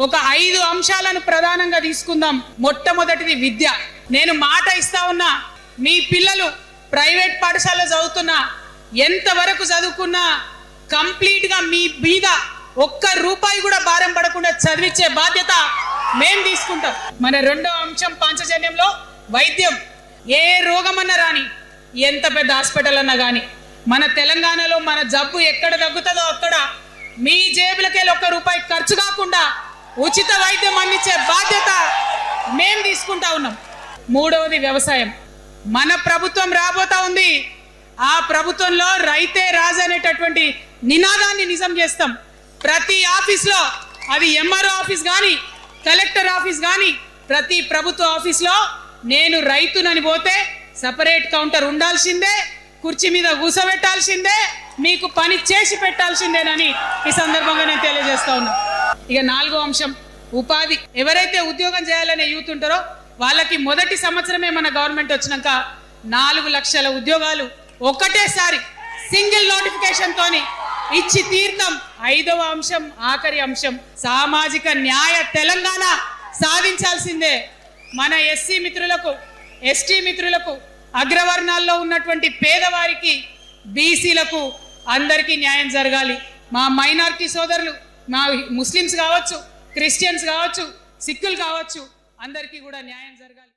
ఒక 5 అంశాలను ప్రధానంగా తీసుకుందాం. మొట్టమొదటిది విద్య. నేను మాట ఇస్తా ఉన్నా, మీ పిల్లలు ప్రైవేట్ పాఠశాలలో చదువుతున్నా, ఎంతవరకు చదువుకున్నా కంప్లీట్ గా మీ మీద ఒక్క రూపాయి కూడా భారం పడకుండా చదివించే బాధ్యత మేం తీసుకుంటాం. మన రెండో అంశం పాంచజన్యంలో వైద్యం. ఏ రోగమన్నా రాని, ఎంత పెద్ద హాస్పిటల్ అన్నా కానీ, మన తెలంగాణలో మన జబ్బు ఎక్కడ తగ్గుతుందో అక్కడ మీ జేబులకెళ్ళి ఒక్క రూపాయి ఖర్చు కాకుండా ఉచిత వైద్యం అందించే బాధ్యత మేం తీసుకుంటా ఉన్నాం. మూడవది వ్యవసాయం. మన ప్రభుత్వం రాబోతా ఉంది. ఆ ప్రభుత్వంలో రైతే రాజు అనేటటువంటి నినాదాన్ని నిజం చేస్తాం. ప్రతి ఆఫీస్లో, అది ఎంఆర్ఓ ఆఫీస్ కానీ, కలెక్టర్ ఆఫీస్ కానీ, ప్రతి ప్రభుత్వ ఆఫీస్లో నేను రైతునని పోతే సపరేట్ కౌంటర్ ఉండాల్సిందే, కుర్చీ మీద కూసబెట్టాల్సిందే, మీకు పని చేసి పెట్టాల్సిందేనని ఈ సందర్భంగా నేను తెలియజేస్తా ఉన్నా. ఇక నాలుగో అంశం ఉపాధి. ఎవరైతే ఉద్యోగం చేయాలనే యూత్ ఉంటారో వాళ్ళకి మొదటి సంవత్సరమే మన గవర్నమెంట్ వచ్చినాక 4 లక్షల ఉద్యోగాలు ఒకటేసారి సింగిల్ నోటిఫికేషన్ తోని ఇచ్చి తీర్థం. 5వ అంశం, ఆఖరి అంశం, సామాజిక న్యాయ తెలంగాణ సాధించాల్సిందే. మన ఎస్సీ మిత్రులకు, ఎస్టీ మిత్రులకు, అగ్రవర్ణాల్లో ఉన్నటువంటి పేదవారికి, బీసీలకు అందరికీ న్యాయం జరగాలి. మా మైనారిటీ సోదరులు, మా ముస్లిమ్స్ కావచ్చు, క్రిస్టియన్స్ కావచ్చు, సిక్కులు కావచ్చు, అందరికీ కూడా న్యాయం జరగాలి.